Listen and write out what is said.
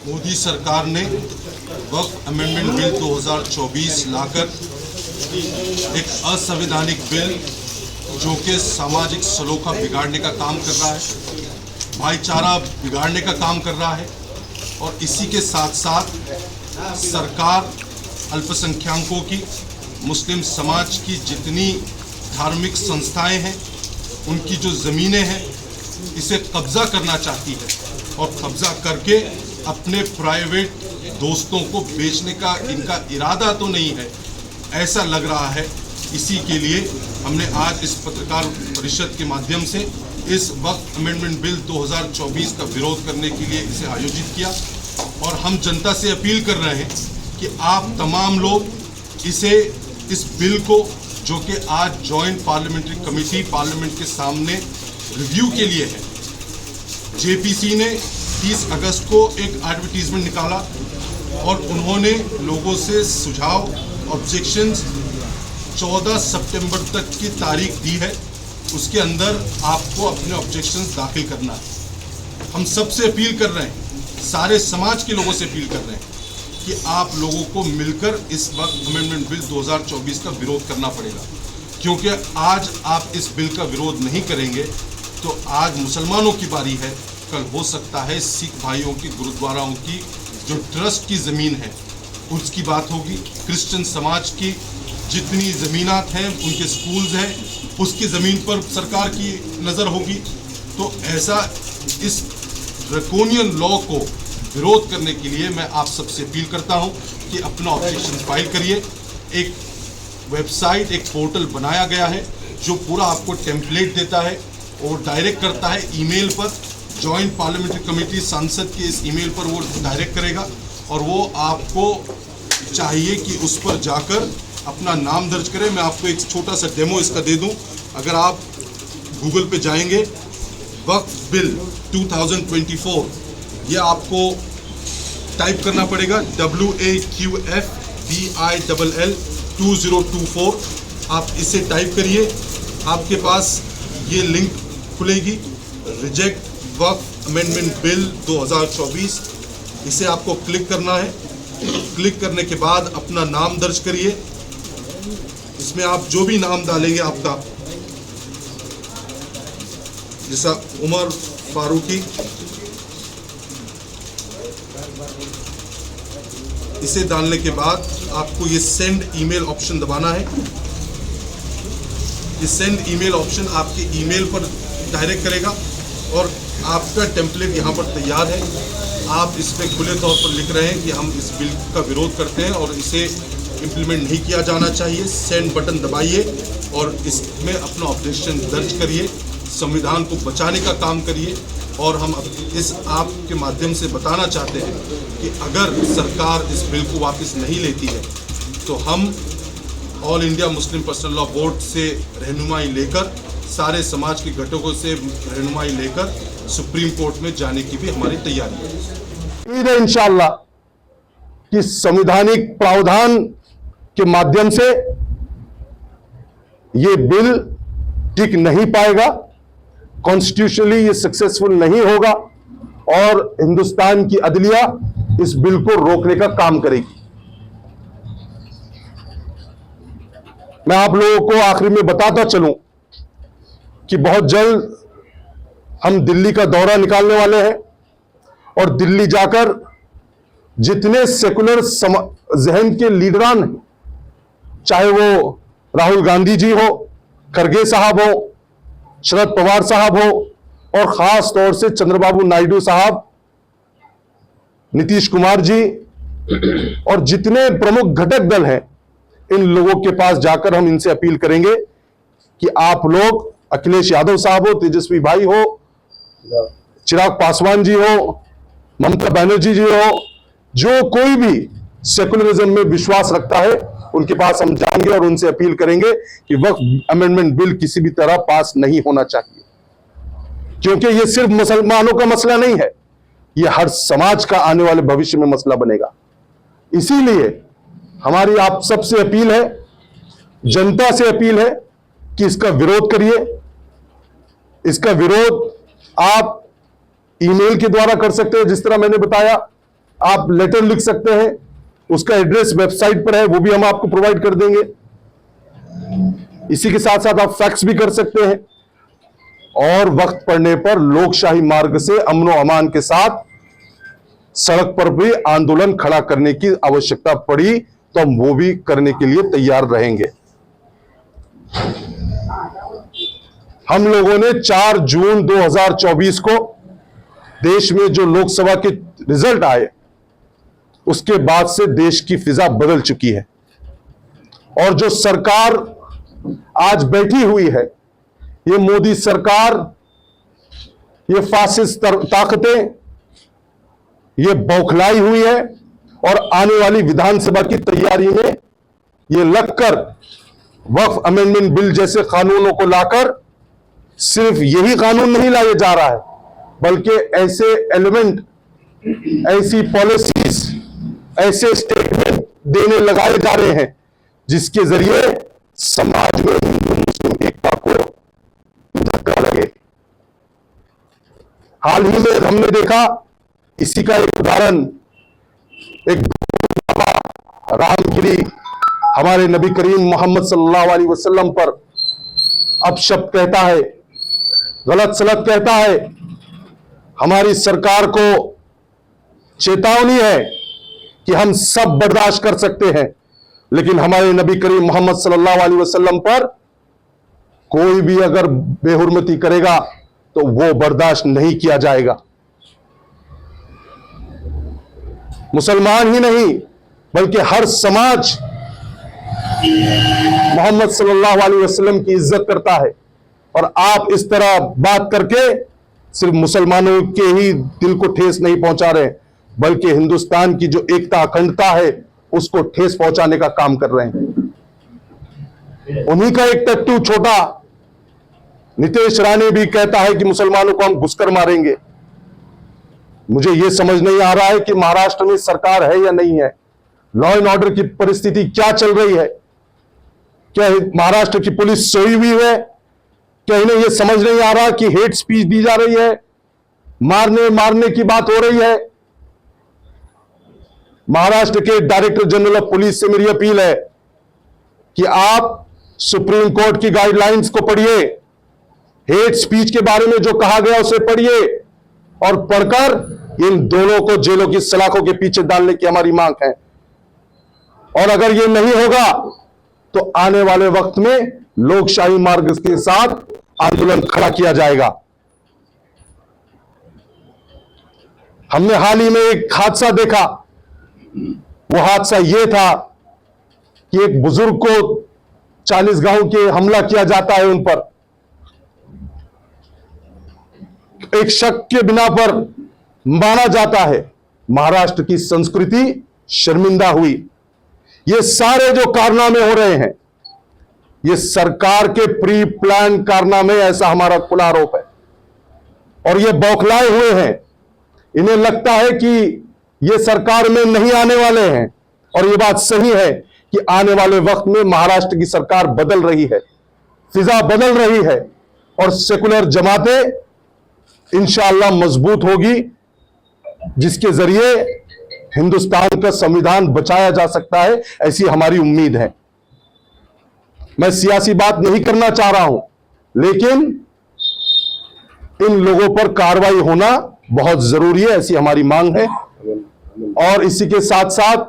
मोदी सरकार ने वक्फ amendment bill 2024 लाकर एक असंवैधानिक बिल जो कि सामाजिक सलोखा बिगाड़ने का काम कर रहा है, भाईचारा बिगाड़ने का काम कर रहा है और इसी के साथ साथ सरकार अल्पसंख्यकों की, मुस्लिम समाज की जितनी धार्मिक संस्थाएं हैं, उनकी जो ज़मीनें हैं, इसे कब्ज़ा करना चाहती है और कब्ज़ा करके अपने प्राइवेट दोस्तों को बेचने का इनका इरादा तो नहीं है, ऐसा लग रहा है। इसी के लिए हमने आज इस पत्रकार परिषद के माध्यम से इस वक्फ अमेंडमेंट बिल 2024 का विरोध करने के लिए इसे आयोजित किया और हम जनता से अपील कर रहे हैं कि आप तमाम लोग इस बिल को, जो कि आज जॉइंट पार्लियामेंट्री कमेटी पार्लियामेंट के सामने रिव्यू के लिए है, जेपीसी ने 30 अगस्त को एक एडवर्टीजमेंट निकाला और उन्होंने लोगों से सुझाव, ऑब्जेक्शंस 14 सितंबर तक की तारीख दी है। उसके अंदर आपको अपने ऑब्जेक्शंस दाखिल करना है। हम सबसे अपील कर रहे हैं, सारे समाज के लोगों से अपील कर रहे हैं कि आप लोगों को मिलकर इस वक्त अमेंडमेंट बिल 2024 का विरोध करना पड़ेगा, क्योंकि आज आप इस बिल का विरोध नहीं करेंगे तो आज मुसलमानों की बारी है, कल हो सकता है सिख भाइयों की, गुरुद्वाराओं की जो ट्रस्ट की ज़मीन है उसकी बात होगी, क्रिश्चियन समाज की जितनी ज़मीनात हैं, उनके स्कूल्स हैं, उसकी ज़मीन पर सरकार की नज़र होगी। तो ऐसा इस ड्रैकोनियन लॉ को विरोध करने के लिए मैं आप सबसे अपील करता हूं कि अपना ऑब्जेक्शन फाइल करिए। एक वेबसाइट, एक पोर्टल बनाया गया है जो पूरा आपको टेम्पलेट देता है और डायरेक्ट करता है ईमेल पर। जॉइंट पार्लियामेंट्री कमेटी सांसद के इस ईमेल पर वो डायरेक्ट करेगा और वो आपको चाहिए कि उस पर जाकर अपना नाम दर्ज करें। मैं आपको एक छोटा सा डेमो इसका दे दूं। अगर आप गूगल पे जाएंगे, वक्फ बिल 2024, ये आपको टाइप करना पड़ेगा, WAQFBILL 2024। आप इसे टाइप करिए, आपके पास ये लिंक खुलेगी, रिजेक्ट वक्फ अमेंडमेंट बिल 2024। इसे आपको क्लिक करना है। क्लिक करने के बाद अपना नाम दर्ज करिए। इसमें आप जो भी नाम डालेंगे आपका, जैसा उमर फारूकी, इसे डालने के बाद आपको ये सेंड ईमेल ऑप्शन दबाना है। ये सेंड ईमेल ऑप्शन आपके ईमेल पर डायरेक्ट करेगा और आपका टेम्पलेट यहाँ पर तैयार है। आप इसमें खुले तौर पर लिख रहे हैं कि हम इस बिल का विरोध करते हैं और इसे इम्प्लीमेंट नहीं किया जाना चाहिए। सेंड बटन दबाइए और इसमें अपना ऑब्जेक्शन दर्ज करिए, संविधान को बचाने का काम करिए। और हम इस आपके माध्यम से बताना चाहते हैं कि अगर सरकार इस बिल को वापस नहीं लेती है तो हम all India Muslim personal law board से रहनुमाई लेकर, सारे समाज के घटकों से रहनुमाई लेकर सुप्रीम कोर्ट में जाने की भी हमारी तैयारी है। उम्मीद है इंशाअल्लाह कि संवैधानिक प्रावधान के माध्यम से ये बिल टिक नहीं पाएगा, कॉन्स्टिट्यूशनली ये सक्सेसफुल नहीं होगा और हिंदुस्तान की अदलिया इस बिल को रोकने का काम करेगी। मैं आप लोगों को आखिरी में बताता चलूं कि बहुत जल्द हम दिल्ली का दौरा निकालने वाले हैं और दिल्ली जाकर जितने सेकुलर जहन के लीडरान हैं, चाहे वो राहुल गांधी जी हो, खरगे साहब हो, शरद पवार साहब हो और खास तौर से चंद्रबाबू नायडू साहब, नीतीश कुमार जी और जितने प्रमुख घटक दल हैं, इन लोगों के पास जाकर हम इनसे अपील करेंगे कि आप लोग, अखिलेश यादव साहब हो, तेजस्वी भाई हो, चिराग पासवान जी हो, ममता बनर्जी जी हो, जो कोई भी सेकुलरिज्म में विश्वास रखता है, उनके पास हम जाएंगे और उनसे अपील करेंगे कि वक्फ अमेंडमेंट बिल किसी भी तरह पास नहीं होना चाहिए, क्योंकि यह सिर्फ मुसलमानों का मसला नहीं है, यह हर समाज का आने वाले भविष्य में मसला बनेगा। इसीलिए हमारी आप सबसे अपील है, जनता से अपील है कि इसका विरोध करिए। इसका विरोध आप ईमेल के द्वारा कर सकते हैं, जिस तरह मैंने बताया, आप लेटर लिख सकते हैं, उसका एड्रेस वेबसाइट पर है, वो भी हम आपको प्रोवाइड कर देंगे। इसी के साथ साथ आप फैक्स भी कर सकते हैं, और वक्त पड़ने पर लोकशाही मार्ग से अमनो अमान के साथ सड़क पर भी आंदोलन खड़ा करने की आवश्यकता पड़ी तो हम वो भी करने के लिए तैयार रहेंगे। हम लोगों ने 4 जून 2024 को देश में जो लोकसभा के रिजल्ट आए, उसके बाद से देश की फिजा बदल चुकी है, और जो सरकार आज बैठी हुई है, ये मोदी सरकार, ये फासिस्ट ताकतें, ये बौखलाई हुई है, और आने वाली विधानसभा की तैयारी में ये लगकर वक्फ अमेंडमेंट बिल जैसे कानूनों को लाकर सिर्फ यही कानून नहीं लाया जा रहा है, बल्कि ऐसे एलिमेंट, ऐसी पॉलिसीज, ऐसे स्टेटमेंट देने लगाए जा रहे हैं जिसके जरिए समाज में हिंदू मुस्लिम एकता को धक्का लगे। हाल ही में हमने देखा, इसी का एक उदाहरण, एक रामगिरी हमारे नबी करीम मोहम्मद सल्लल्लाहु अलैहि वसल्लम पर अपशब्द कहता है, गलत सलत कहता है। हमारी सरकार को चेतावनी है कि हम सब बर्दाश्त कर सकते हैं, लेकिन हमारे नबी करीम मोहम्मद सल्लल्लाहु अलैहि वसल्लम पर कोई भी अगर बेहुरमती करेगा तो वो बर्दाश्त नहीं किया जाएगा। मुसलमान ही नहीं बल्कि हर समाज मोहम्मद सल्लल्लाहु अलैहि वसल्लम की इज्जत करता है, और आप इस तरह बात करके सिर्फ मुसलमानों के ही दिल को ठेस नहीं पहुंचा रहे, बल्कि हिंदुस्तान की जो एकता अखंडता है उसको ठेस पहुंचाने का काम कर रहे हैं। उन्हीं का एक टट्टू छोटा नीतीश राणे भी कहता है कि मुसलमानों को हम घुसकर मारेंगे। मुझे यह समझ नहीं आ रहा है कि महाराष्ट्र में सरकार है या नहीं है, लॉ एंड ऑर्डर की परिस्थिति क्या चल रही है, क्या महाराष्ट्र की पुलिस सोई हुई है, क्या इन्हें यह समझ नहीं आ रहा कि हेट स्पीच दी जा रही है, मारने की बात हो रही है। महाराष्ट्र के डायरेक्टर जनरल ऑफ पुलिस से मेरी अपील है कि आप सुप्रीम कोर्ट की गाइडलाइंस को पढ़िए, हेट स्पीच के बारे में जो कहा गया उसे पढ़िए, और पढ़कर इन दोनों को जेलों की सलाखों के पीछे डालने की हमारी मांग है। और अगर यह नहीं होगा तो आने वाले वक्त में लोकशाही मार्ग के साथ आंदोलन खड़ा किया जाएगा। हमने हाल ही में एक हादसा देखा, वो हादसा यह था कि एक बुजुर्ग को 40 गांव के हमला किया जाता है, उन पर एक शक के बिना पर माना जाता है। महाराष्ट्र की संस्कृति शर्मिंदा हुई। ये सारे जो कारनामे हो रहे हैं, ये सरकार के प्री प्लान कारनामे, ऐसा हमारा खुला आरोप है। और ये बौखलाए हुए हैं, इन्हें लगता है कि ये सरकार में नहीं आने वाले हैं, और ये बात सही है कि आने वाले वक्त में महाराष्ट्र की सरकार बदल रही है, फिजा बदल रही है, और सेकुलर जमातें इंशाअल्लाह मजबूत होगी, जिसके जरिए हिंदुस्तान का संविधान बचाया जा सकता है, ऐसी हमारी उम्मीद है। मैं सियासी बात नहीं करना चाह रहा हूं, लेकिन इन लोगों पर कार्रवाई होना बहुत जरूरी है, ऐसी हमारी मांग है। और इसी के साथ साथ